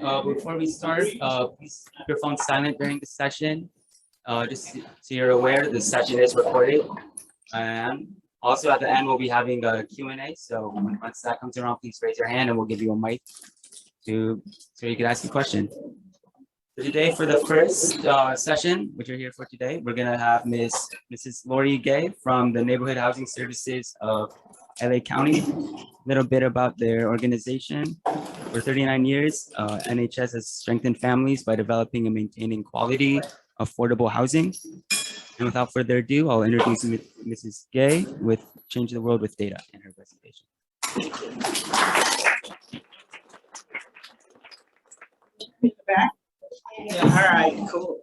Before we start, please keep your phone silent during the session. Just so you're aware, the session is recorded. And also at the end, we'll be having a Q&A. So once that comes around, please raise your hand and we'll give you a mic so you can ask a question. So today, for the first session, which you're here for today, we're gonna have Mrs. Lori Gay from the Neighborhood Housing Services of LA County. A little bit about their organization. For 39 years, NHS has strengthened families by developing and maintaining quality, affordable housing. And without further ado, I'll introduce Mrs. Gay with Change the World with Data in her presentation. Back? Yeah, all right, cool.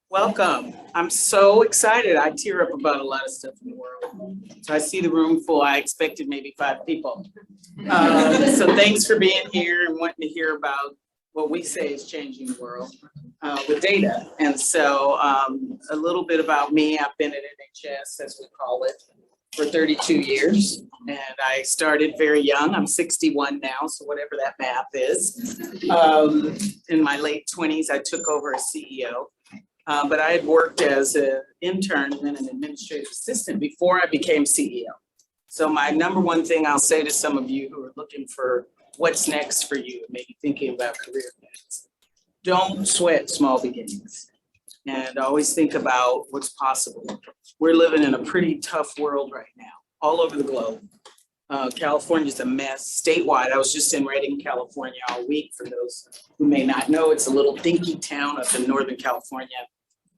Welcome. I'm so excited. I tear up about a lot of stuff in the world. So I see the room full. I expected maybe 5 people. So thanks for being here and wanting to hear about what we say is changing the world with data. And so a little bit about me. I've been at NHS, as we call it, for 32 years. And I started very young. I'm 61 now, so whatever that math is. In my late 20s, I took over as CEO. But I had worked as an intern and then an administrative assistant before I became CEO. So my number one thing I'll say to some of you who are looking for what's next for you, maybe thinking about career paths, don't sweat small beginnings and always think about what's possible. We're living in a pretty tough world right now, all over the globe. California's a mess statewide. I was just in Redding, California all week. For those who may not know, it's a little dinky town up in Northern California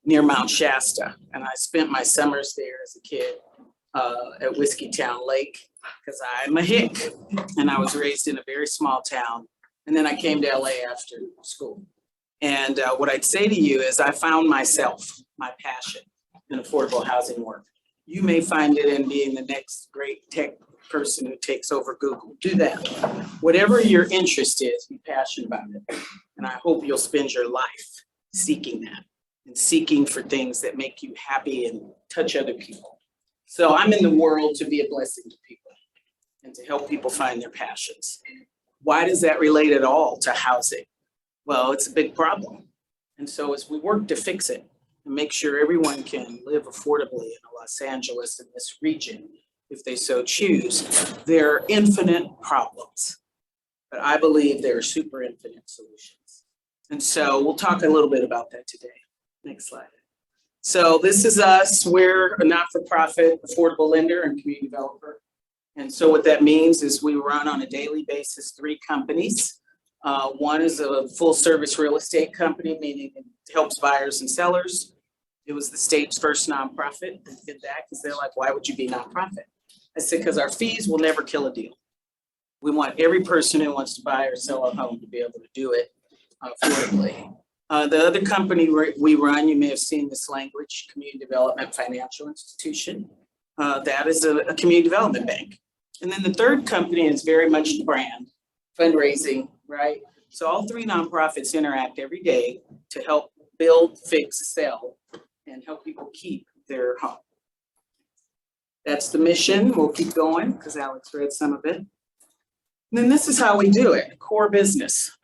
near Mount Shasta. And I spent my summers there as a kid at Whiskeytown Lake because I'm a hick and I was raised in a very small town. And then I came to LA after school. And what I'd say to you is I found myself, my passion in affordable housing work. You may find it in being the next great tech person who takes over Google. Do that. Whatever your interest is, be passionate about it. And I hope you'll spend your life seeking that and seeking for things that make you happy and touch other people. So I'm in the world to be a blessing to people and to help people find their passions. Why does that relate at all to housing? Well, it's a big problem. And so as we work to fix it and make sure everyone can live affordably in Los Angeles in this region, if they so choose, there are infinite problems, but I believe there are super infinite solutions. And so we'll talk a little bit about that today. Next slide. So this is us. We're a not-for-profit affordable lender and community developer. And so what that means is we run on a daily basis 3 companies. One is a full-service real estate company, meaning it helps buyers and sellers. It was the state's first nonprofit that did that because they're like, why would you be nonprofit? I said, because our fees will never kill a deal. We want every person who wants to buy or sell a home to be able to do it affordably. The other company we run, you may have seen this language, Community Development Financial Institution. That is a community development bank. And then the third company is very much the brand, fundraising, right? So all 3 nonprofits interact every day to help build, fix, sell, and help people keep their home. That's the mission. We'll keep going because Alex read some of it. And then this is how we do it. Core business,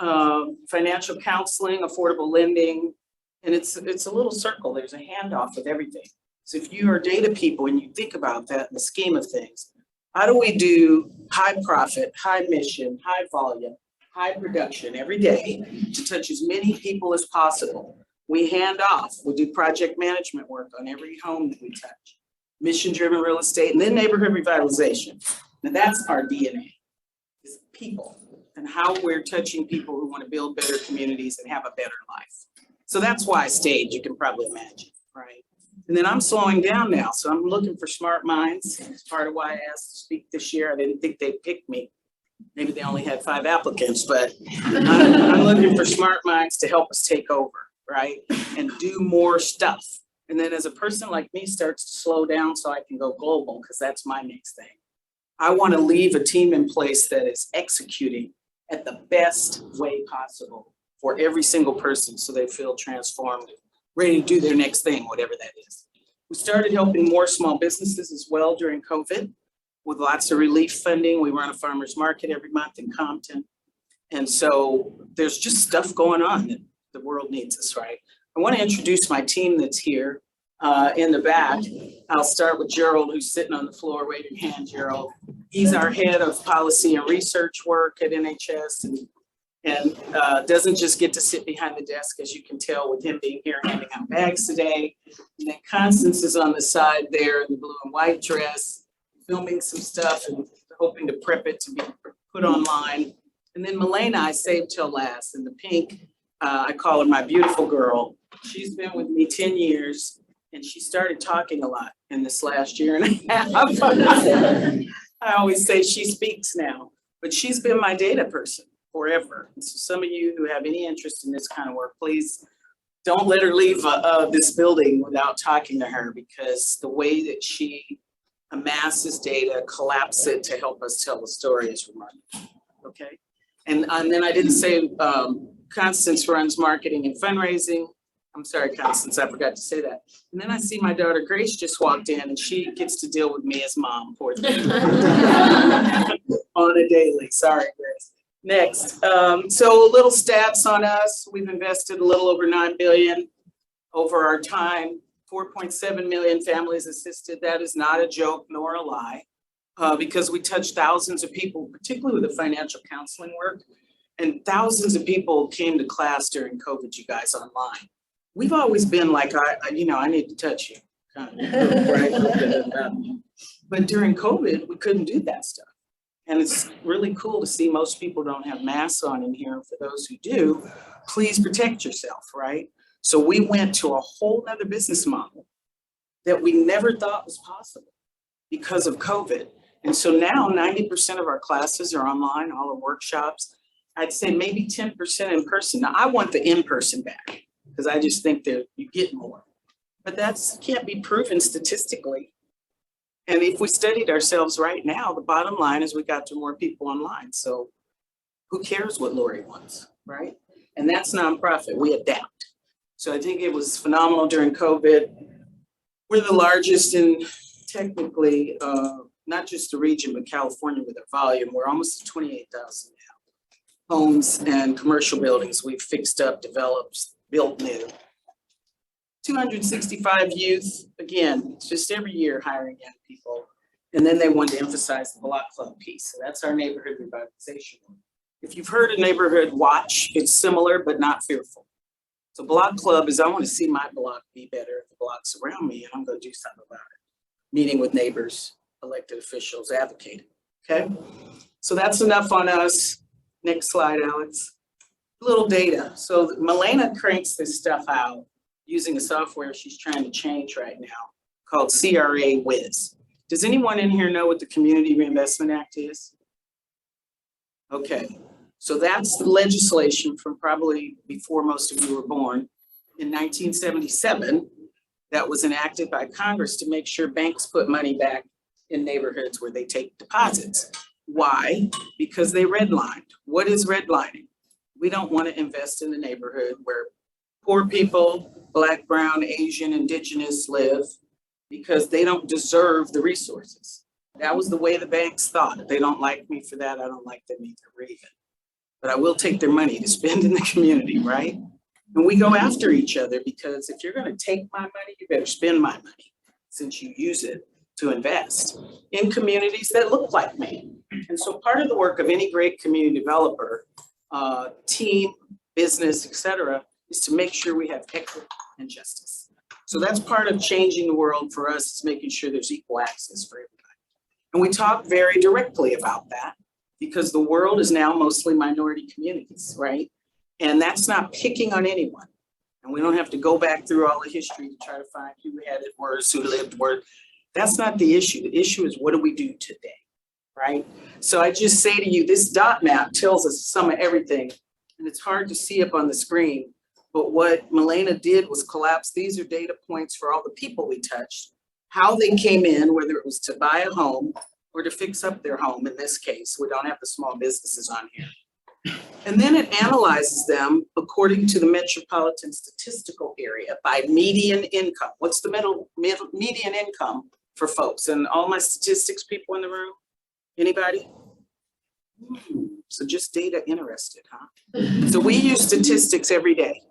financial counseling, affordable lending, and it's a little circle. There's a handoff with everything. So if you are data people and you think about that in the scheme of things, how do we do high profit, high mission, high volume, high production every day to touch as many people as possible? We hand off. We do project management work on every home that we touch. Mission-driven real estate, and then neighborhood revitalization. Now that's our DNA, is people and how we're touching people who want to build better communities and have a better life. So that's why I stayed, you can probably imagine, right? And then I'm slowing down now, so I'm looking for smart minds. It's part of why I asked to speak this year. I didn't think they'd pick me. Maybe they only had 5 applicants, but I'm looking for smart minds to help us take over, right? And do more stuff. And then as a person like me starts to slow down so I can go global, because that's my next thing. I want to leave a team in place that is executing at the best way possible for every single person so they feel transformed, ready to do their next thing, whatever that is. We started helping more small businesses as well during COVID with lots of relief funding. We run a farmer's market every month in Compton. And so there's just stuff going on that the world needs us, right? I want to introduce my team that's here in the back. I'll start with Gerald, who's sitting on the floor. Wave your hand, Gerald. He's our head of policy and research work at NHS, and doesn't just get to sit behind the desk, as you can tell with him being here handing out bags today. And then Constance is on the side there in the blue and white dress, filming some stuff and hoping to prep it to be put online. And then Milena, I saved till last, in the pink. I call her my beautiful girl. She's been with me 10 years, and she started talking a lot in this last year and a half. I always say she speaks now, but she's been my data person forever. And so some of you who have any interest in this kind of work, please don't let her leave this building without talking to her, because the way that she amasses data, collapses it to help us tell the story is remarkable. Okay. And then I didn't say Constance runs marketing and fundraising. I'm sorry, Constance, I forgot to say that. And then I see my daughter Grace just walked in, and she gets to deal with me as mom, poor thing. On a daily. Sorry, Grace. Next, so a little stats on us. We've invested a little over $9 billion over our time. 4.7 million families assisted. That is not a joke nor a lie, because we touch thousands of people, particularly with the financial counseling work. And thousands of people came to class during COVID, you guys, online. We've always been like, I need to touch you, right? But during COVID, we couldn't do that stuff. And it's really cool to see most people don't have masks on in here. For those who do, please protect yourself, right? So we went to a whole nother business model that we never thought was possible because of COVID. And so now 90% of our classes are online, all the workshops. I'd say maybe 10% in person. Now I want the in-person back, because I just think that you get more. But that can't be proven statistically. And if we studied ourselves right now, the bottom line is we got to more people online. So who cares what Lori wants, right? And that's nonprofit, we adapt. So I think it was phenomenal during COVID. We're the largest in technically, not just the region, but California with our volume. We're almost at 28,000 now. Homes and commercial buildings we've fixed up, developed, built new. 265 youth, again, it's just every year hiring young people. And then they wanted to emphasize the block club piece. So that's our neighborhood revitalization. If you've heard of neighborhood watch, it's similar, but not fearful. So block club is, I want to see my block be better, the blocks around me, and I'm going to do something about it. Meeting with neighbors, elected officials, advocating, okay? So that's enough on us. Next slide, Alex. A little data. So Milena cranks this stuff out using a software she's trying to change right now called CRA Wiz. Does anyone in here know what the Community Reinvestment Act is? Okay, so that's the legislation from probably before most of you were born. In 1977, that was enacted by Congress to make sure banks put money back in neighborhoods where they take deposits. Why? Because they redlined. What is redlining? We don't want to invest in the neighborhood where poor people, Black, Brown, Asian, Indigenous live, because they don't deserve the resources. That was the way the banks thought. They don't like me for that. I don't like them either, even. But I will take their money to spend in the community, right? And we go after each other, because if you're going to take my money, you better spend my money, since you use it to invest in communities that look like me. And so part of the work of any great community developer, team, business, et cetera, is to make sure we have equity and justice. So that's part of changing the world for us, is making sure there's equal access for everybody. And we talk very directly about that, because the world is now mostly minority communities, right? And that's not picking on anyone. And we don't have to go back through all the history to try to find who had it worse, who lived worse. That's not the issue. The issue is, what do we do today, right? So I just say to you, this dot map tells us some of everything, and it's hard to see up on the screen. But what Milena did was collapse. These are data points for all the people we touched, how they came in, whether it was to buy a home or to fix up their home. In this case, we don't have the small businesses on here. And then it analyzes them according to the metropolitan statistical area by median income. What's the median income for folks? And all my statistics people in the room, anybody? So just data interested, huh? So we use statistics every day,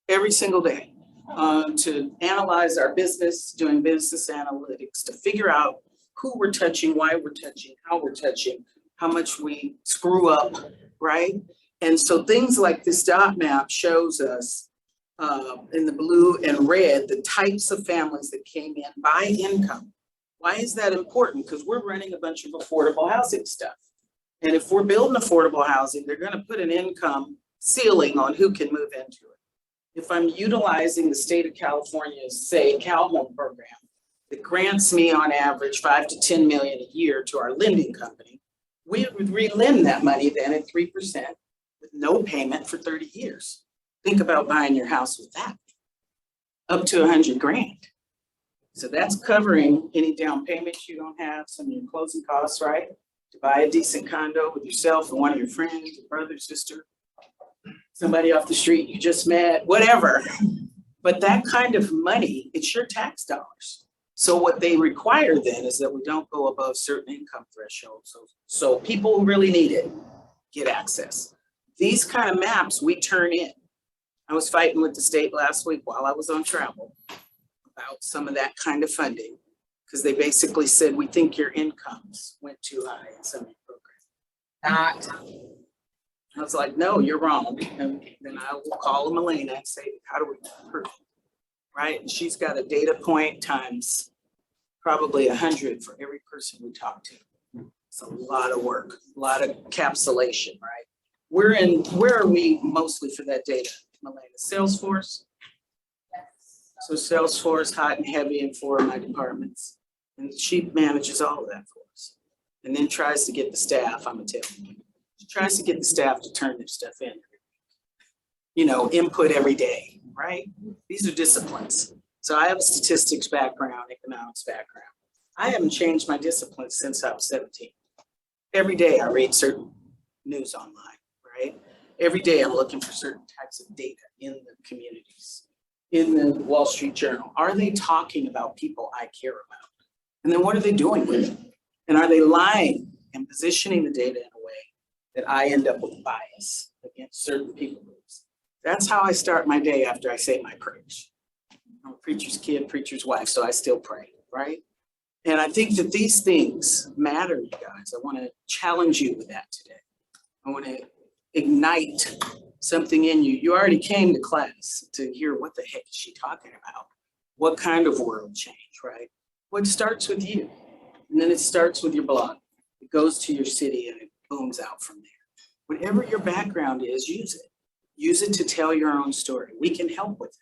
every single day, to analyze our business, doing business analytics, to figure out who we're touching, why we're touching, how we're touching, how much we screw up, right? And so things like this dot map shows us in the blue and red, the types of families that came in by income. Why is that important? Because we're running a bunch of affordable housing stuff. And if we're building affordable housing, they're going to put an income ceiling on who can move into it. If I'm utilizing the state of California's, say, Cal Home program, that grants me on average 5 to 10 million a year to our lending company, we would re-lend that money then at 3% with no payment for 30 years. Think about buying your house with that, up to 100 grand. So that's covering any down payments you don't have, some of your closing costs, right? To buy a decent condo with yourself and one of your friends, your brother, sister, somebody off the street you just met, whatever. But that kind of money, it's your tax dollars. So what they require then is that we don't go above certain income thresholds. So people who really need it get access. These kind of maps we turn in. I was fighting with the state last week while I was on travel about some of that kind of funding, because they basically said, we think your incomes went too high in some of your programs. I was like, no, you're wrong. And then I will call Elena and say, how do we improve? Right? And she's got a data point times probably 100 for every person we talk to. It's a lot of work, a lot of encapsulation, right? Where are we mostly for that data, Elena? Salesforce? So Salesforce, hot and heavy in 4 of my departments. And she manages all of that for us. And then tries to get the staff, I'm gonna tell you. She tries to get the staff to turn their stuff in. You know, input every day, right? These are disciplines. So I have a statistics background, economics background. I haven't changed my disciplines since I was 17. Every day I read certain news online, right? Every day I'm looking for certain types of data in the communities, in the Wall Street Journal. Are they talking about people I care about? And then what are they doing with it? And are they lying and positioning the data in a way that I end up with bias against certain people groups? That's how I start my day after I say my prayers. I'm a preacher's kid, preacher's wife, so I still pray, right? And I think that these things matter, you guys. I want to challenge you with that today. I want to ignite something in you. You already came to class to hear what the heck is she talking about? What kind of world change, right? Well, it starts with you. And then it starts with your blog. It goes to your city and it booms out from there. Whatever your background is, use it. Use it to tell your own story. We can help with that.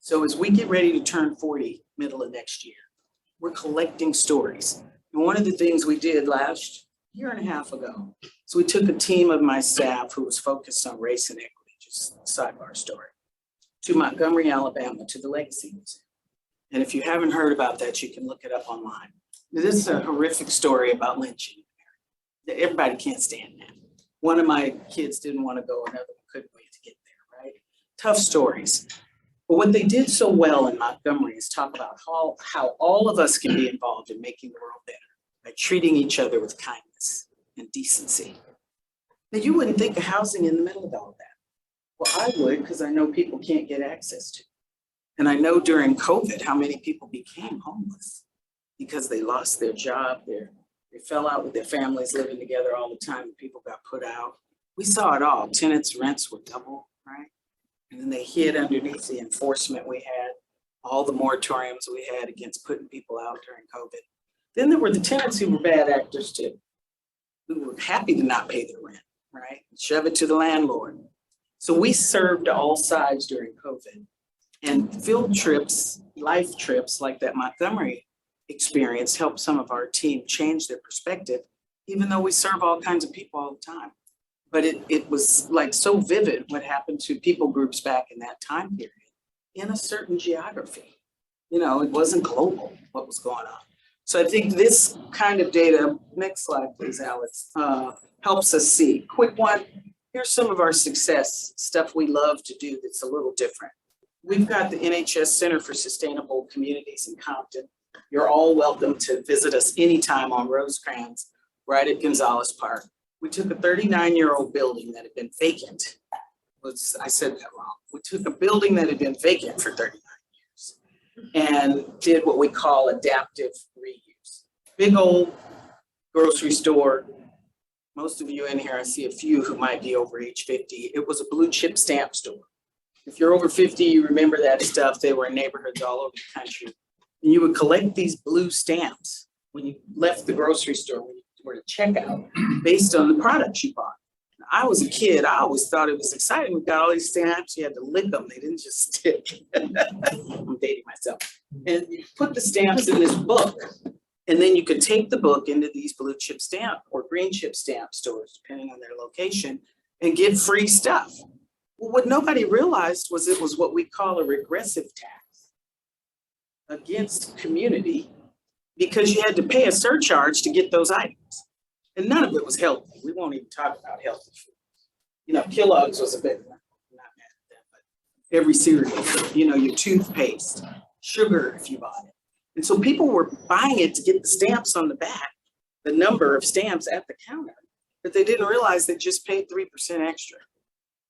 So as we get ready to turn 40, middle of next year, we're collecting stories. And one of the things we did last year and a half ago, so we took a team of my staff who was focused on race and equity, just a sidebar story, to Montgomery, Alabama, to the Legacy Museum. And if you haven't heard about that, you can look it up online. This is a horrific story about lynching. Everybody can't stand that. One of my kids didn't want to go, another one couldn't wait to get there, right? Tough stories. But what they did so well in Montgomery is talk about how all of us can be involved in making the world better by treating each other with kindness and decency. Now, you wouldn't think of housing in the middle of all of that. Well, I would, because I know people can't get access to it. And I know during COVID how many people became homeless because they lost their job, they fell out with their families living together all the time, and people got put out. We saw it all. Tenants' rents were double, right? And then they hid underneath the enforcement we had, all the moratoriums we had against putting people out during COVID. Then there were the tenants who were bad actors too, who were happy to not pay their rent, right? Shove it to the landlord. So we served all sides during COVID. And field trips, life trips like that Montgomery experience helped some of our team change their perspective, even though we serve all kinds of people all the time. But it was like so vivid what happened to people groups back in that time period in a certain geography. You know, it wasn't global what was going on. So I think this kind of data, next slide please, Alex, helps us see. Quick one, here's some of our success, stuff we love to do that's a little different. We've got the NHS Center for Sustainable Communities in Compton. You're all welcome to visit us anytime on Rosecrans, right at Gonzalez Park. We took a 39-year-old building that had been vacant. I said that wrong. We took a building that had been vacant for 39 years and did what we call adaptive reuse. Big old grocery store. Most of you in here, I see a few who might be over age 50. It was a blue chip stamp store. If you're over 50, you remember that stuff. They were in neighborhoods all over the country. And you would collect these blue stamps when you left the grocery store, when you were to check out, based on the products you bought. I was a kid, I always thought it was exciting. We got all these stamps, you had to lick them, they didn't just stick. I'm dating myself. And you put the stamps in this book, and then you could take the book into these blue chip stamp or green chip stamp stores, depending on their location, and get free stuff. Well, what nobody realized was it was what we call a regressive tax against community, because you had to pay a surcharge to get those items. And none of it was healthy. We won't even talk about healthy food. You know, Kellogg's was a big one. I'm not mad at that, but every cereal, you know, your toothpaste, sugar if you bought it. And so people were buying it to get the stamps on the back, the number of stamps at the counter, but they didn't realize they just paid 3% extra,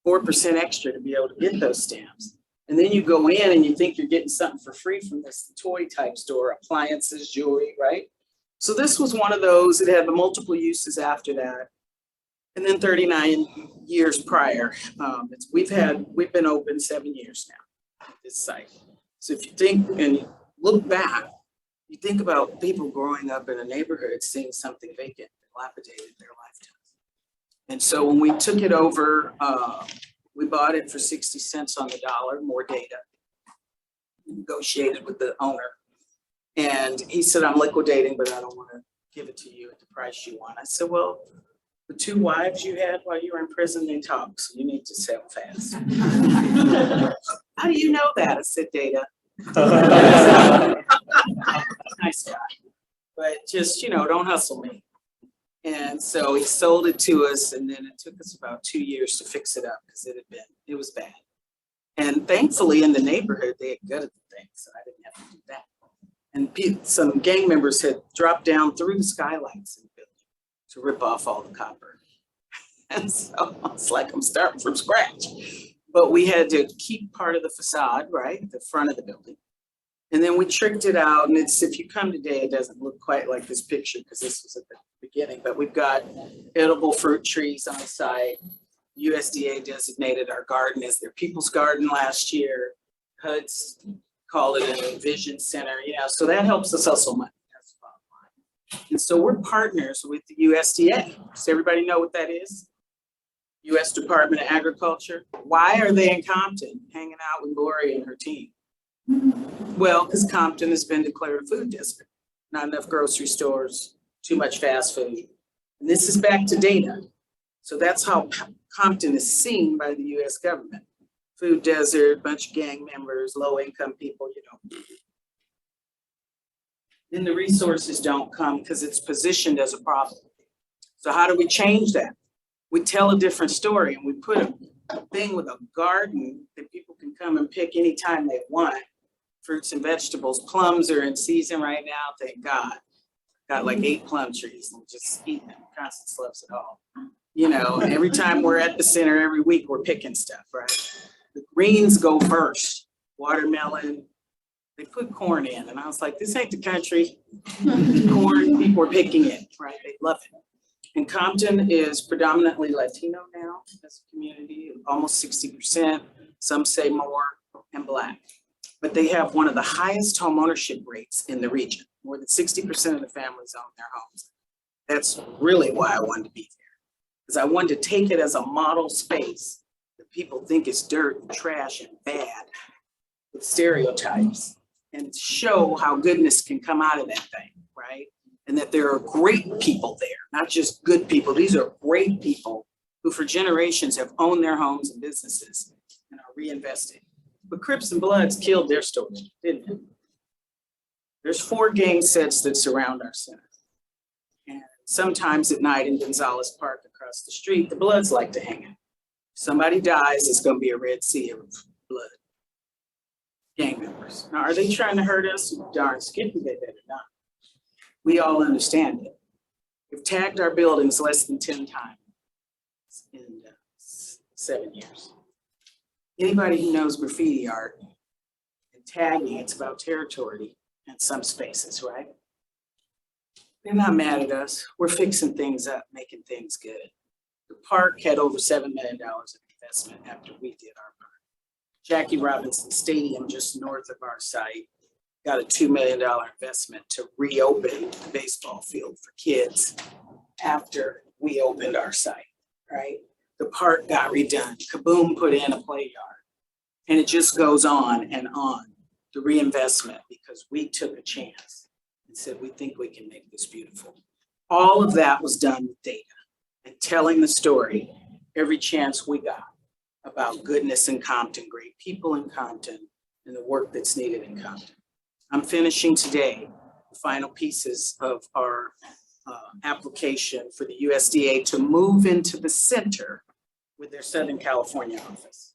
4% extra to be able to get those stamps. And then you go in and you think you're getting something for free from this toy type store, appliances, jewelry, right? So this was one of those. It had the multiple uses after that. And then 39 years prior, we've been open 7 years now at this site. So if you think and you look back, you think about people growing up in a neighborhood, seeing something vacant, dilapidated their lifetimes. And so when we took it over, we bought it for 60 cents on the dollar, more data. We negotiated with the owner. And he said, I'm liquidating, but I don't want to give it to you at the price you want. I said, well, the 2 wives you had while you were in prison, they talk, so you need to sell fast. How do you know that? I said, data. Nice guy. But just, you know, don't hustle me. And so he sold it to us, and then it took us about 2 years to fix it up because it was bad. And thankfully in the neighborhood, they had gutted the thing, so I didn't have to do that. And some gang members had dropped down through the skylights in the building to rip off all the copper. And so it's like I'm starting from scratch. But we had to keep part of the facade, right, the front of the building. And then we tricked it out. And it's, if you come today, it doesn't look quite like this picture because this was at the beginning. But we've got edible fruit trees on site. USDA designated our garden as their people's garden last year. HUD's call it an Envision Center, you know, so that helps us hustle money. That's the bottom line. And so we're partners with the USDA. Does everybody know what that is? U.S. Department of Agriculture. Why are they in Compton hanging out with Lori and her team? Well, because Compton has been declared a food district. Not enough grocery stores, too much fast food. And this is back to data. So that's how Compton is seen by the U.S. government. Food desert, bunch of gang members, low income people, you know. Then the resources don't come because it's positioned as a problem. So how do we change that? We tell a different story, and we put a thing with a garden that people can come and pick anytime they want. Fruits and vegetables. Plums are in season right now, thank God. Got like 8 plum trees and just eating them. Constance loves it all. You know, every time we're at the center, every week we're picking stuff, right? The greens go first. Watermelon, they put corn in, and I was like, this ain't the country. Corn, people are picking it, right? They love it. And Compton is predominantly Latino now as a community, almost 60%, some say more, and Black. But they have one of the highest home ownership rates in the region. More than 60% of the families own their homes. That's really why I wanted to be there, because I wanted to take it as a model space that people think is dirt and trash and bad with stereotypes, and show how goodness can come out of that thing, right? And that there are great people there, not just good people. These are great people who for generations have owned their homes and businesses and are reinvesting. But Crips and Bloods killed their story, didn't they? There's 4 gang sets that surround our center. And sometimes at night in Gonzalez Park across the street, the Bloods like to hang out. If somebody dies, it's gonna be a red sea of blood. Gang members. Now, are they trying to hurt us? Darn skippy, they better not. We all understand it. We've tagged our buildings less than 10 times. in 7 years. Anybody who knows graffiti art and tagging, it's about territory in some spaces, right? They're not mad at us. We're fixing things up, making things good. The park had over $7 million of investment after we did our part. Jackie Robinson Stadium, just north of our site, got a $2 million investment to reopen the baseball field for kids after we opened our site, right? The park got redone. Kaboom put in a play yard. And it just goes on, the reinvestment, because we took a chance and said, we think we can make this beautiful. All of that was done with data and telling the story every chance we got about goodness in Compton, great people in Compton, and the work that's needed in Compton. I'm finishing today the final pieces of our application for the USDA to move into the center with their Southern California office.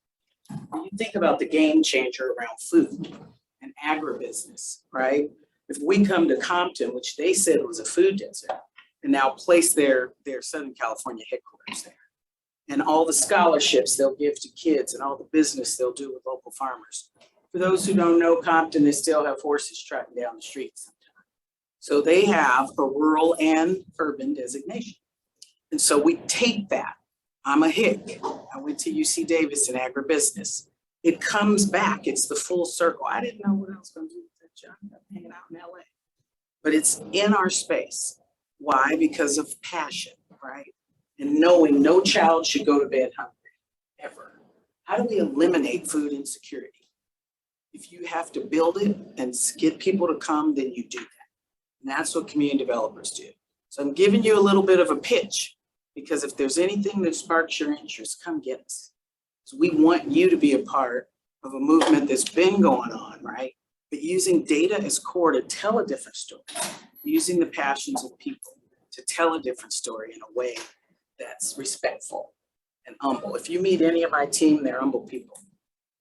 When you think about the game changer around food and agribusiness, right? If we come to Compton, which they said was a food desert, and now place their Southern California headquarters there, and all the scholarships they'll give to kids and all the business they'll do with local farmers. For those who don't know Compton, they still have horses trotting down the streets sometimes. So they have a rural and urban designation. And so we take that. I'm a hick. I went to UC Davis in agribusiness. It comes back. It's the full circle. I didn't know what I was going to do with that job. I'm hanging out in LA. But it's in our space. Why? Because of passion, right? And knowing no child should go to bed hungry, ever. How do we eliminate food insecurity? If you have to build it and get people to come, then you do that. And that's what community developers do. So I'm giving you a little bit of a pitch, because if there's anything that sparks your interest, come get us. So we want you to be a part of a movement that's been going on, right? But using data as core to tell a different story, using the passions of people to tell a different story in a way that's respectful and humble. If you meet any of my team, they're humble people.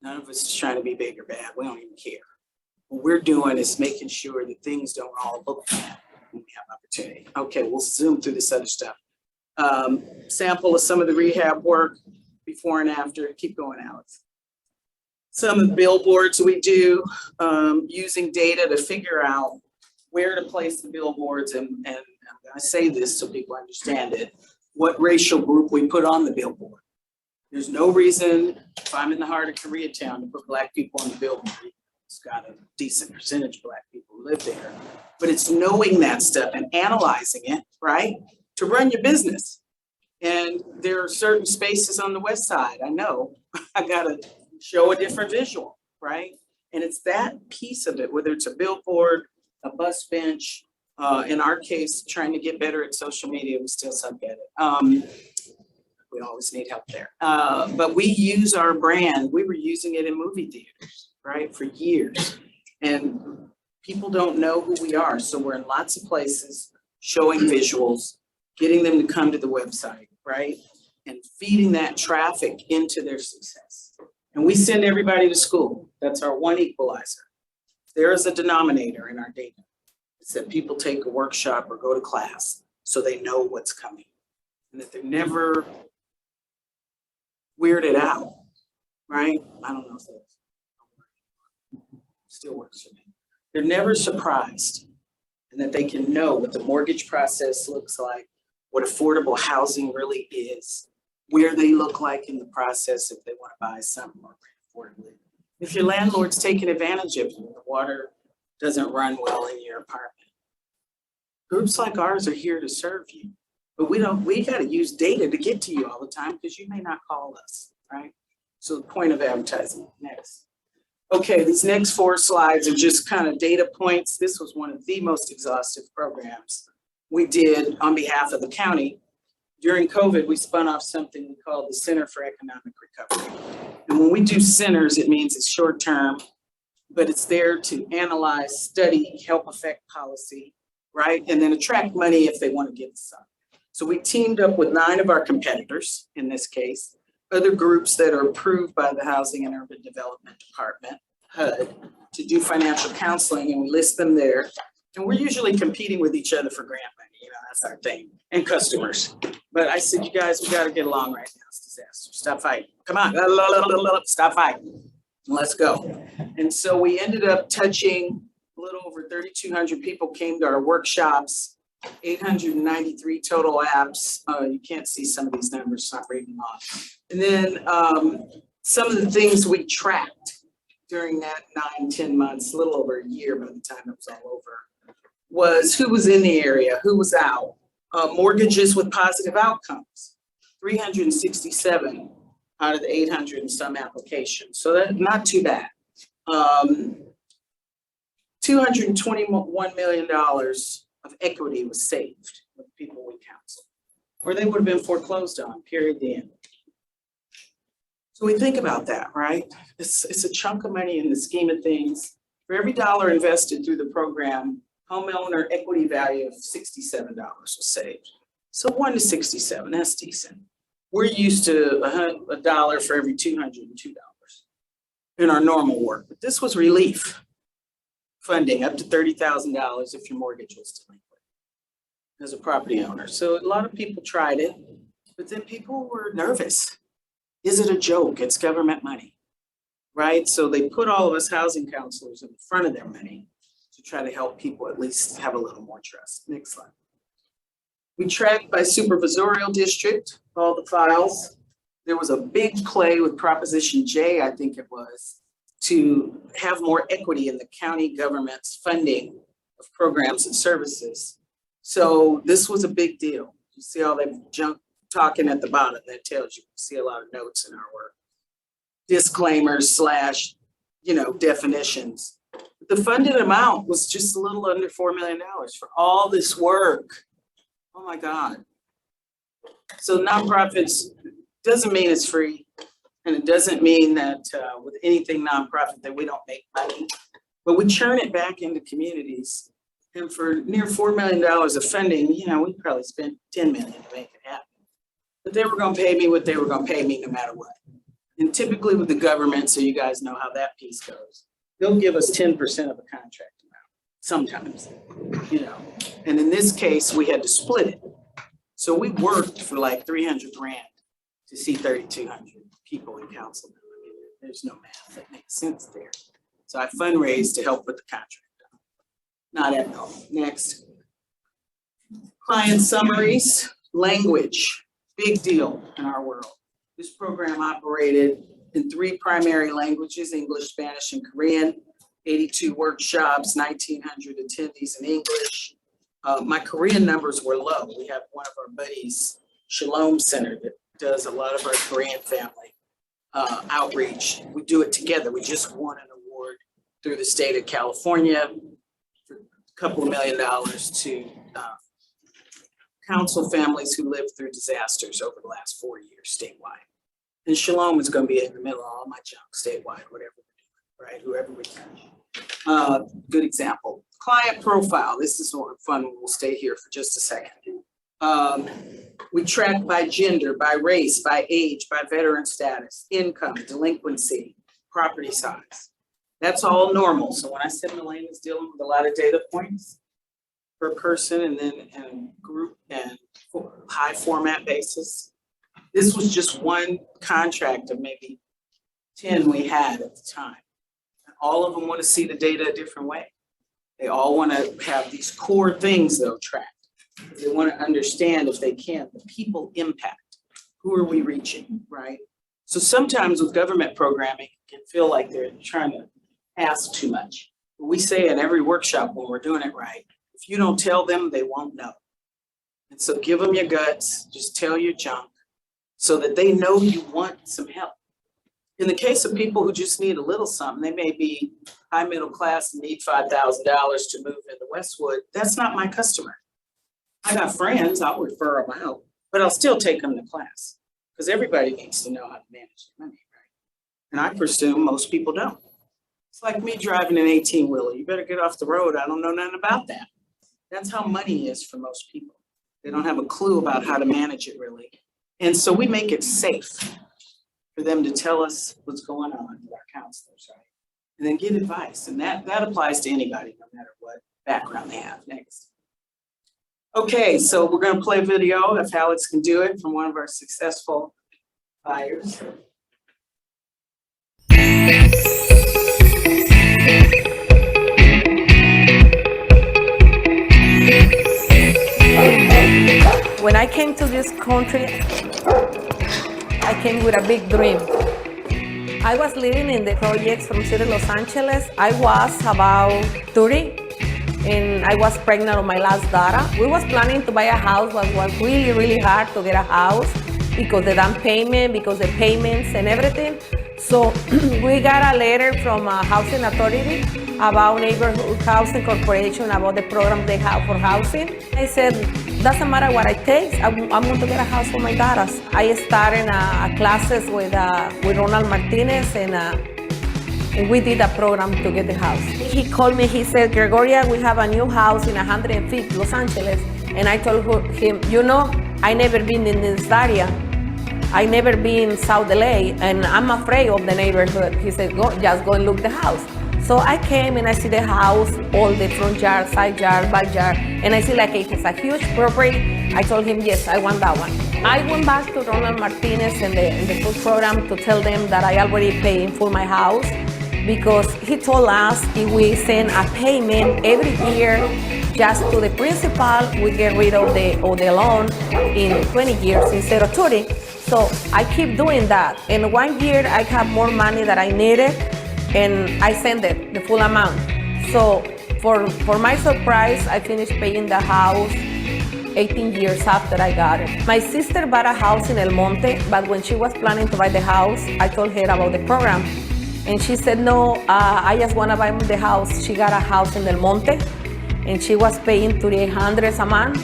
None of us is trying to be big or bad. We don't even care. What we're doing is making sure that things don't all look bad when we have opportunity. Okay, we'll zoom through this other stuff. Sample of some of the rehab work before and after. Keep going, Alex. Some of the billboards we do, using data to figure out where to place the billboards, and I'm gonna say this so people understand it, what racial group we put on the billboard. There's no reason, if I'm in the heart of Koreatown, to put Black people on the billboard. It's got a decent percentage of Black people who live there. But it's knowing that stuff and analyzing it, right? To run your business. And there are certain spaces on the west side, I know, I gotta show a different visual, right? And it's that piece of it, whether it's a billboard, a bus bench, in our case, trying to get better at social media, we still suck at it. We always need help there. But we use our brand. We were using it in movie theaters, right, for years. And people don't know who we are. So we're in lots of places showing visuals, getting them to come to the website, right? And feeding that traffic into their success. And we send everybody to school. That's our one equalizer. There is a denominator in our data. It's that people take a workshop or go to class so they know what's coming. And that they're never weirded out, right? I don't know if that still works for me. They're never surprised, and that they can know what the mortgage process looks like, what affordable housing really is, where they look like in the process if they want to buy something more affordably. If your landlord's taking advantage of you, the water doesn't run well in your apartment. Groups like ours are here to serve you. But we got to use data to get to you all the time, because you may not call us, right? So the point of advertising. Next. Okay, these next 4 slides are just kind of data points. This was one of the most exhaustive programs we did on behalf of the county. During COVID, we spun off something we call the Center for Economic Recovery. And when we do centers, it means it's short term, but it's there to analyze, study, help affect policy, right? And then attract money if they want to give us some. So we teamed up with 9 of our competitors, in this case, other groups that are approved by the Housing and Urban Development Department, HUD, to do financial counseling, and we list them there. And we're usually competing with each other for grant money. You know That's our thing, and customers. But I said, you guys, we gotta get along right now. It's a disaster. Stop fighting. Come on, stop fighting. Let's go. And so we ended up touching a little over 3,200 people came to our workshops, 893 total apps. You can't see some of these numbers, not reading them off. And then some of the things we tracked during that 9-10 months, a little over a year by the time it was all over, was who was in the area, who was out. Mortgages with positive outcomes, 367 out of the 800 and some applications. So that's not too bad. $221 million of equity was saved with people we counseled, or they would have been foreclosed on, period, the end. So we think about that, right? It's a chunk of money in the scheme of things. For every dollar invested through the program, homeowner equity value of $67 was saved. So 1 to 67, that's decent. We're used to a dollar for every $202 in our normal work, but this was relief funding up to $30,000 if your mortgage was delinquent as a property owner. So a lot of people tried it, but then people were nervous. Is it a joke? It's government money, right? So they put all of us housing counselors in front of their money to try to help people at least have a little more trust. Next slide. We tracked by supervisorial district, all the files. There was a big play with Proposition J, I think it was, to have more equity in the county government's funding of programs and services. So this was a big deal. You see all that junk talking at the bottom that tells you, see a lot of notes in our work. Disclaimers slash, definitions. The funded amount was just a little under $4 million for all this work. Oh my God. So nonprofits doesn't mean it's free. And it doesn't mean that with anything nonprofit that we don't make money, but we churn it back into communities. And for near $4 million of funding, we probably spent $10 million to make it happen. But they were going to pay me what they were going to pay me no matter what. And typically with the government, so you guys know how that piece goes, they'll give us 10% of the contract amount sometimes, And in this case, we had to split it. So we worked for like 300 grand to see 3,200 people in council. There's no math that makes sense there. So I fundraised to help with the contract. Not at all. Next. Client summaries, language, big deal in our world. This program operated in 3 primary languages, English, Spanish, and Korean, 82 workshops, 1,900 attendees in English. My Korean numbers were low. We have one of our buddies, Shalom Center, that does a lot of our Korean family outreach. We do it together. We just won an award through the state of California for a couple of $1 million to counsel families who lived through disasters over the last 4 years statewide. And Shalom is going to be in the middle of all my junk statewide, whatever we're doing, right? Whoever we touch. Good example. Client profile. This is sort of fun. We'll stay here for just a second. We track by gender, by race, by age, by veteran status, income, delinquency, property size. That's all normal. So when I said Elaine is dealing with a lot of data points per person and then in group and high format basis, this was just one contract of maybe 10 we had at the time. And all of them want to see the data a different way. They all want to have these core things though tracked. They want to understand, if they can, the people impact. Who are we reaching, right? So sometimes with government programming, it can feel like they're trying to ask too much. But we say in every workshop when we're doing it right, if you don't tell them, they won't know. And so give them your guts, just tell your junk so that they know you want some help. In the case of people who just need a little something, they may be high middle class and need $5,000 to move into Westwood. That's not my customer. I got friends, I'll refer them out, but I'll still take them to class because everybody needs to know how to manage their money, right? And I presume most people don't. It's like me driving an 18-wheeler. You better get off the road. I don't know nothing about that. That's how money is for most people. They don't have a clue about how to manage it really. And so we make it safe for them to tell us what's going on with our counselors, right? And then get advice. And that applies to anybody, no matter what background they have. Next. Okay, so we're gonna play a video if Alex can do it from one of our successful buyers. When I came to this country, I came with a big dream. I was living in the projects from City Los Angeles. I was about 30 and I was pregnant on my last daughter. We was planning to buy a house, but it was really, really hard to get a house because the down payment, because the payments and everything. So we got a letter from a housing authority about Neighborhood Housing Corporation, about the program they have for housing. I said, doesn't matter what it takes, I'm going to get a house for my daughters. I started classes with Ronald Martinez and we did a program to get the house. He called me, he said, Gregoria, we have a new house in 105th Los Angeles. And I told him, you know, I never been in this area. I never been in South LA and I'm afraid of the neighborhood. He said, just go and look the house. So I came and I see the house, all the front yard, side yard, back yard, and I see like it has a huge property. I told him, yes, I want that one. I went back to Ronald Martinez and the food program to tell them that I already paid for my house because he told us if we send a payment every year just to the principal, we get rid of the loan in 20 years instead of 30. So I keep doing that. And 1 year I have more money that I needed and I sent it, the full amount. So for my surprise, I finished paying the house 18 years after I got it. My sister bought a house in El Monte, but when she was planning to buy the house, I told her about the program. And she said, no, I just wanna buy the house. She got a house in El Monte and she was paying $2,800 a month.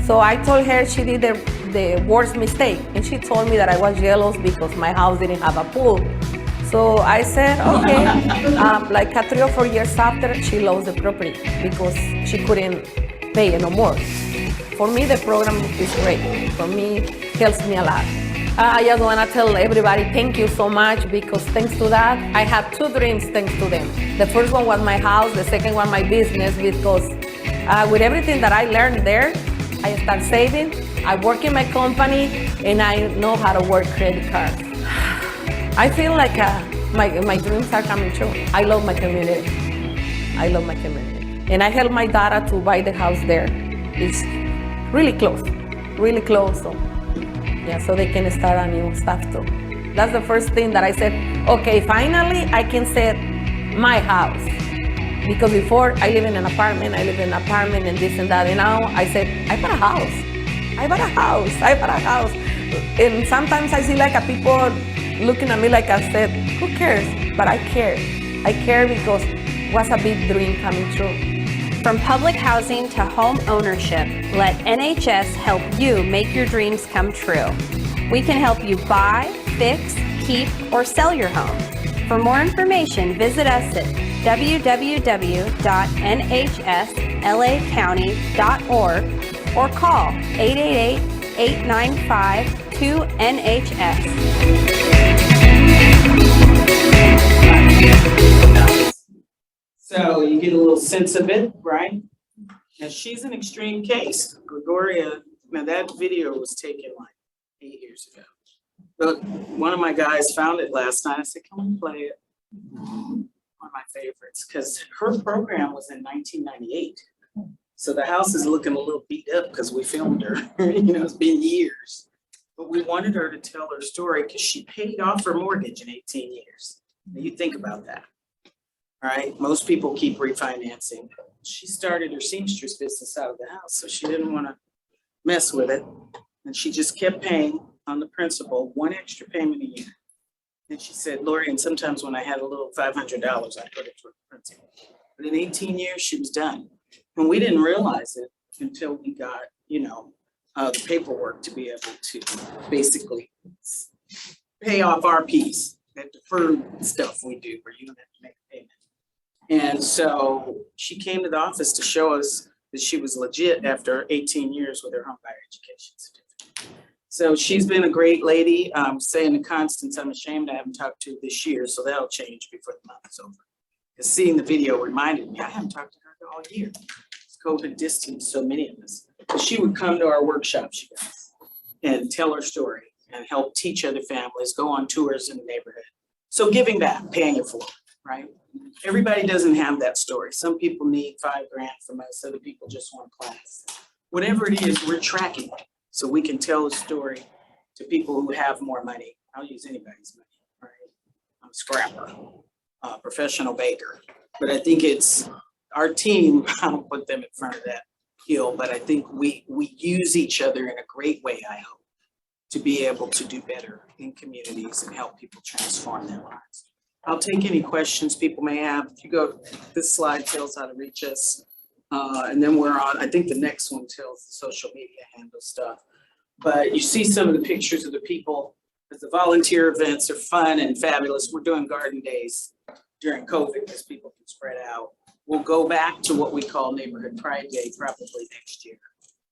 So I told her she did the worst mistake. And she told me that I was jealous because my house didn't have a pool. So I said, okay, like 3 or 4 years after, she lost the property because she couldn't pay no more. For me, the program is great. For me, it helps me a lot. I just want to tell everybody thank you so much because thanks to that, I had 2 dreams thanks to them. The first one was my house, the second one my business because with everything that I learned there, I start saving, I work in my company, and I know how to work credit cards. I feel like my dreams are coming true. I love my community. I love my community. And I helped my daughter to buy the house there. It's really close, so yeah, so they can start a new stuff too. That's the first thing that I said, okay, finally I can set my house. Because before I live in an apartment and this and that, and now I said, I bought a house. And sometimes I see like a people looking at me like I said, who cares? But I care. I care because it was a big dream coming true. From public housing to home ownership, let NHS help you make your dreams come true. We can help you buy, fix, keep, or sell your home. For more information, visit us at www.nhslacounty.org or call 888-895-2NHS. So you get a little sense of it, right? Now she's an extreme case. Gregoria, now that video was taken like 8 years ago. But one of my guys found it last night. I said, can we play it? One of my favorites, because her program was in 1998. So the house is looking a little beat up because we filmed her. You know, it's been years. But we wanted her to tell her story because she paid off her mortgage in 18 years. Now you think about that. All right, most people keep refinancing. She started her seamstress business out of the house, so she didn't want to mess with it. And she just kept paying on the principal, 1 extra payment a year. And she said, Lori, and sometimes when I had a little $500, I put it toward the principal. But in 18 years, she was done. And we didn't realize it until we got, you know, the paperwork to be able to basically pay off our piece, that deferred stuff we do where you don't have to make a payment. And so she came to the office to show us that she was legit after 18 years with her home buyer education certificate. So she's been a great lady. Saying to Constance, I'm ashamed I haven't talked to her this year, so that'll change before the month is over. Because seeing the video reminded me, I haven't talked to her all year. COVID distanced so many of us. She would come to our workshops, you guys, and tell her story and help teach other families, go on tours in the neighborhood. So giving back, paying it forward, right? Everybody doesn't have that story. Some people need $5 grand from us, other people just want class. Whatever it is, we're tracking it so we can tell the story to people who have more money. I'll use anybody's money, right? I'm a scrapper, a professional baker, but I think it's our team. I don't put them in front of that hill, but I think we use each other in a great way, I hope, to be able to do better in communities and help people transform their lives. I'll take any questions people may have. If you go, this slide tells how to reach us. And then we're on, I think the next one tells the social media handle stuff. But you see some of the pictures of the people, because the volunteer events are fun and fabulous. We're doing garden days during COVID because people can spread out. We'll go back to what we call Neighborhood Pride Day probably next year,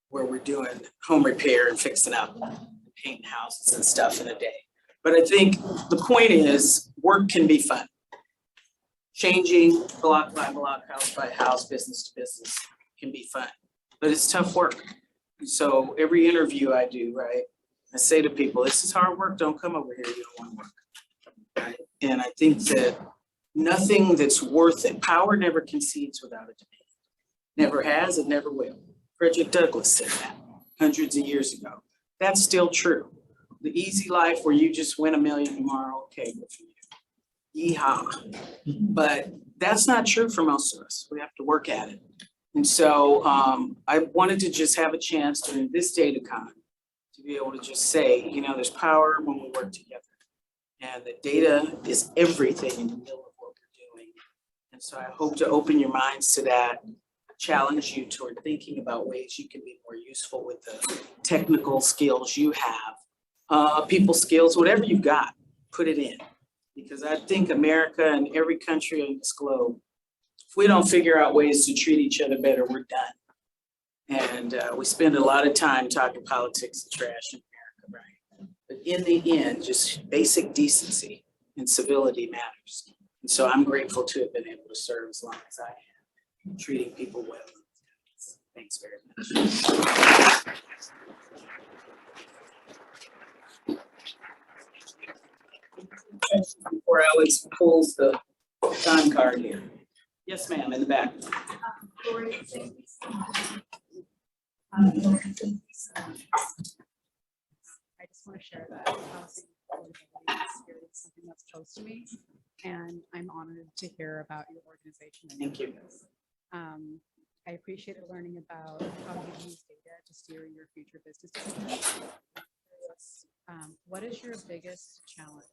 where we're doing home repair and fixing up, painting houses and stuff in a day. But I think the point is work can be fun. Changing block by block, house by house, business to business can be fun, but it's tough work. So every interview I do, right, I say to people, this is hard work, don't come over here, you don't want to work. Right? And I think that nothing that's worth it, power never concedes without a demand. Never has, it never will. Frederick Douglass said that hundreds of years ago. That's still true. The easy life where you just win $1 million tomorrow, okay, good for you. Yeehaw. But that's not true for most of us. We have to work at it. And so I wanted to just have a chance during this DataCon to be able to just say, you know, there's power when we work together. And the data is everything in the middle of what we're doing. And so I hope to open your minds to that, challenge you toward thinking about ways you can be more useful with the technical skills you have, people skills, whatever you've got, put it in. Because I think America and every country on this globe, if we don't figure out ways to treat each other better, we're done. And we spend a lot of time talking politics and trash in America, right? But in the end, just basic decency and civility matters. And so I'm grateful to have been able to serve as long as I have, treating people well. Thanks very much. Before Alex pulls the time card here. Yes, ma'am, in the back. Lori, thank you so much. Lori, thank you so much. I just want to share that housing affordability is something that's close to me, and I'm honored to hear about your organization. Thank you. I appreciated learning about how you use data to steer your future business decisions. What is your biggest challenge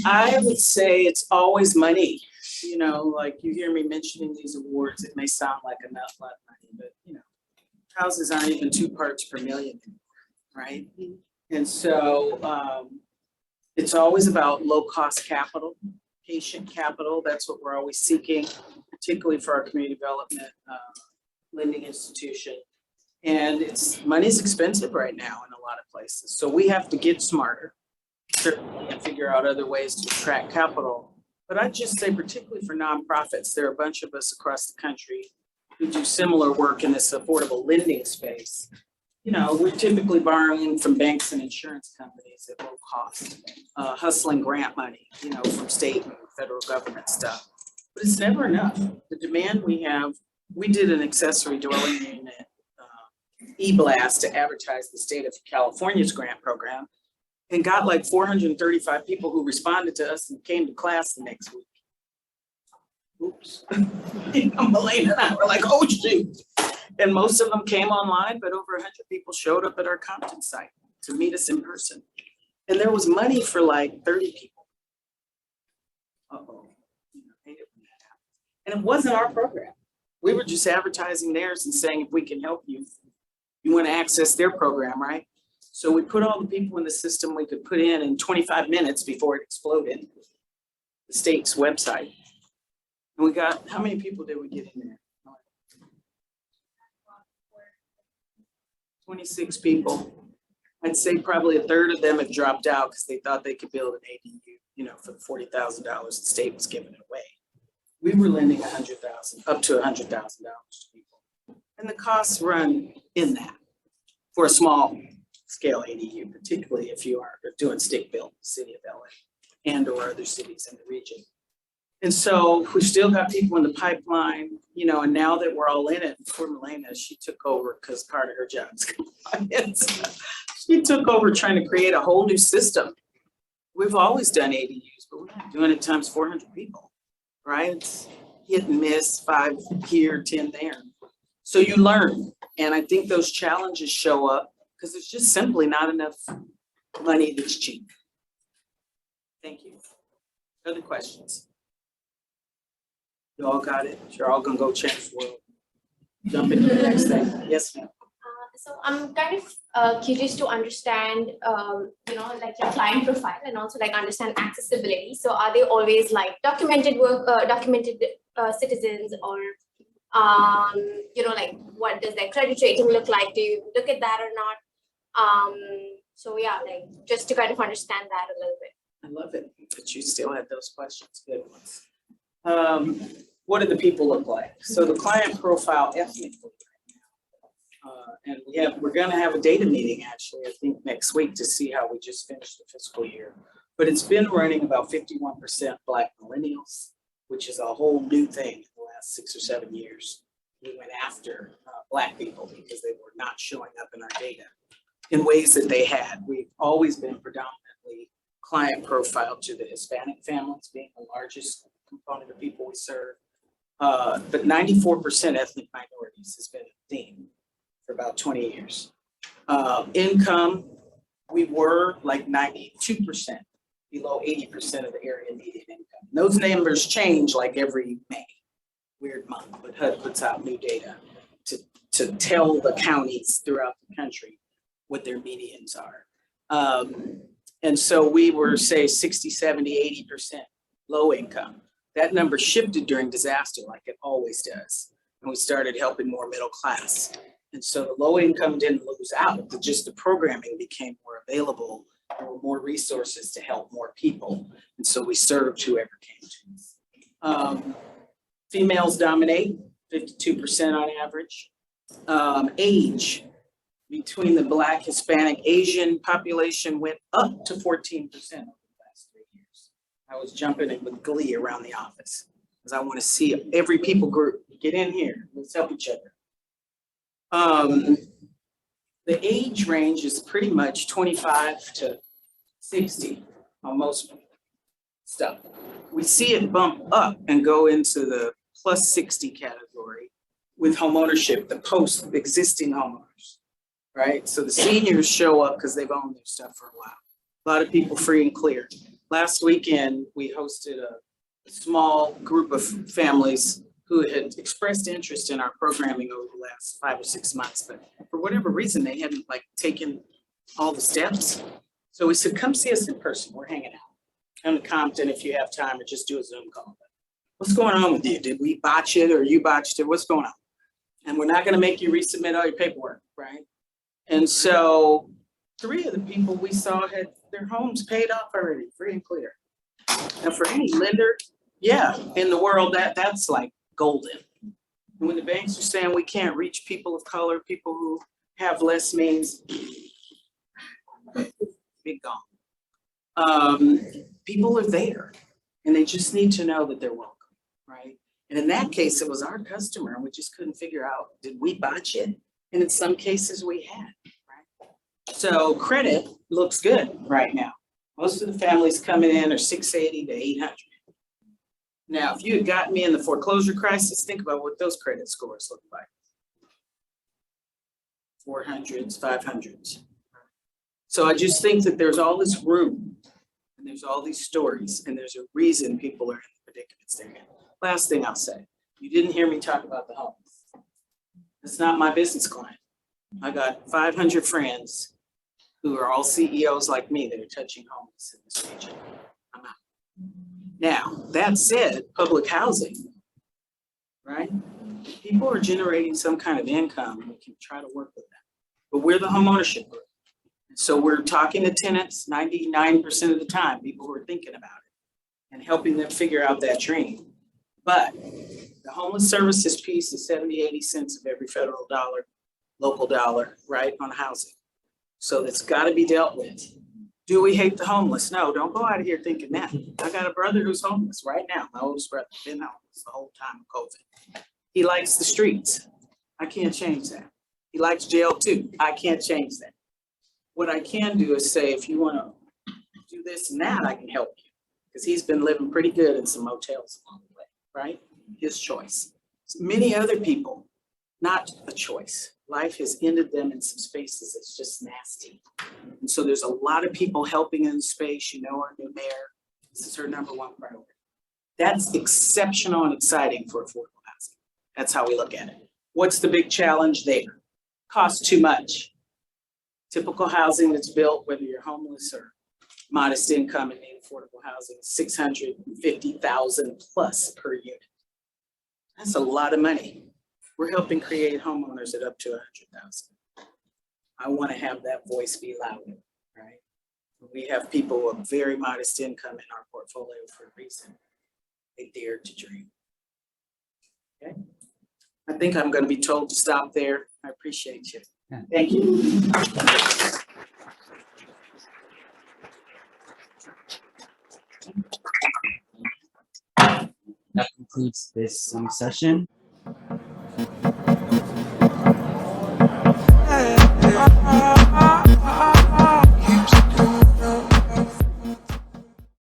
I would say it's always money. You know, like you hear me mentioning these awards, it may sound like a lot of money, but you know, houses aren't even 2 parts per million, right? And so it's always about low cost capital, patient capital. That's what we're always seeking, particularly for our community development lending institution. And money's expensive right now in a lot of places. So we have to get smarter, certainly, and figure out other ways to attract capital. But I'd just say, particularly for nonprofits, there are a bunch of us across the country who do similar work in this affordable lending space. You know, we're typically borrowing from banks and insurance companies at low cost, hustling grant money, you know, from state and federal government stuff. But it's never enough. The demand we have, we did an accessory dwelling unit e-blast to advertise the state of California's grant program and got like 435 people who responded to us and came to class the next week. Oops. Melanie and I were like, oh shoot. And most of them came online, but over 100 people showed up at our Compton site to meet us in person. And there was money for like 30 people. Uh-oh. And it wasn't our program. We were just advertising theirs and saying, if we can help you, you want to access their program, right? So we put all the people in the system we could put in 25 minutes before it exploded, the state's website. And we got, how many people did we get in there? 26 people. I'd say probably a third of them have dropped out because they thought they could build an ADU, you know, for the $40,000 the state was giving it away. we were lending $100,000, up to $100,000 to people. And the costs run in that for a small scale ADU, particularly if you are doing stick built in the city of LA and or other cities in the region. And so we still got people in the pipeline, you know, and now that we're all in it, poor Milena, she took over because part of her job is compliance. She took over trying to create a whole new system. We've always done ADUs, but we're not doing it times 400 people, right? It's hit and miss, 5 here, 10 there. So you learn. And I think those challenges show up because there's just simply not enough money that's cheap. Thank you. Other questions? You all got it? You're all gonna go change the world. Jump into the next thing. Yes, ma'am. So I'm kind of curious to understand, you know, like your client profile and also like understand accessibility. So are they always like documented citizens, or, you know, like what does their credit rating look like? Do you look at that or not? So yeah, like just to kind of understand that a little bit. I love it, but you still have those questions, good ones. What do the people look like? So the client profile ethnically right now. And we're gonna have a data meeting actually, I think next week, to see how we just finished the fiscal year. But it's been running about 51% Black millennials, which is a whole new thing in the last 6 or 7 years. We went after Black people because they were not showing up in our data in ways that they had. We've always been predominantly client profile to the Hispanic families being the largest component of people we serve. But 94% ethnic minorities has been a theme for about 20 years. Income, we were like 92%, below 80% of the area median income. Those numbers change like every May, weird month, but HUD puts out new data to tell the counties throughout the country what their medians are. And so we were, say, 60, 70, 80% low income. That number shifted during disaster like it always does. And we started helping more middle class. And so the low income didn't lose out, but just the programming became more available. There were more resources to help more people. And so we served whoever came to us. Females dominate, 52% on average. Age, between the Black, Hispanic, Asian population went up to 14% over the last 3 years. I was jumping in with glee around the office because I want to see every people group get in here. Let's help each other. The age range is pretty much 25 to 60 on most stuff. We see it bump up and go into the plus 60 category with homeownership, the post existing homeowners, right? So the seniors show up because they've owned their stuff for a while. A lot of people free and clear. Last weekend, we hosted a small group of families who had expressed interest in our programming over the last 5 or 6 months, but for whatever reason, they hadn't like taken all the steps. So we said, come see us in person, we're hanging out. Come to Compton if you have time, or just do a Zoom call. What's going on with you? Did we botch it or you botched it? What's going on? And we're not gonna make you resubmit all your paperwork, right? And so 3 of the people we saw had their homes paid off already, free and clear. And for any lender, yeah, in the world, that's like golden. And when the banks are saying we can't reach people of color, people who have less means, big gone. People are there and they just need to know that they're welcome, right? And in that case, it was our customer and we just couldn't figure out, did we botch it? And in some cases we had, right? So credit looks good right now. Most of the families coming in are 680 to 800. Now, if you had gotten me in the foreclosure crisis, think about what those credit scores look like. 400s, 500s. So I just think that there's all this room and there's all these stories and there's a reason people are in the predicaments they're in. Last thing I'll say, you didn't hear me talk about the homes. It's not my business client. I got 500 friends who are all CEOs like me that are touching homes in this region. I'm out. Now, that said, public housing, right? People are generating some kind of income and we can try to work with them. But we're the homeownership group. So we're talking to tenants 99% of the time, people who are thinking about it and helping them figure out that dream. But the homeless services piece is 70, 80 cents of every federal dollar, local dollar, right, on housing. So that's gotta be dealt with. Do we hate the homeless? No, don't go out of here thinking that. I got a brother who's homeless right now, my oldest brother, been homeless the whole time of COVID. He likes the streets. I can't change that. He likes jail too. I can't change that. What I can do is say, if you wanna do this and that, I can help you. Because he's been living pretty good in some motels along the way, right? His choice. Many other people, not a choice. Life has ended them in some spaces. It's just nasty. And so there's a lot of people helping in space. You know, our new mayor, this is her #1 priority. That's exceptional and exciting for affordable housing. That's how we look at it. What's the big challenge there? Costs too much. Typical housing that's built, whether you're homeless or modest income and need affordable housing, $650,000 plus per unit. That's a lot of money. We're helping create homeowners at up to $100,000. I want to have that voice be louder, right? We have people with very modest income in our portfolio for a reason. They dared to dream. Okay. I think I'm going to be told to stop there. I appreciate you. Yeah. Thank you. That concludes this session.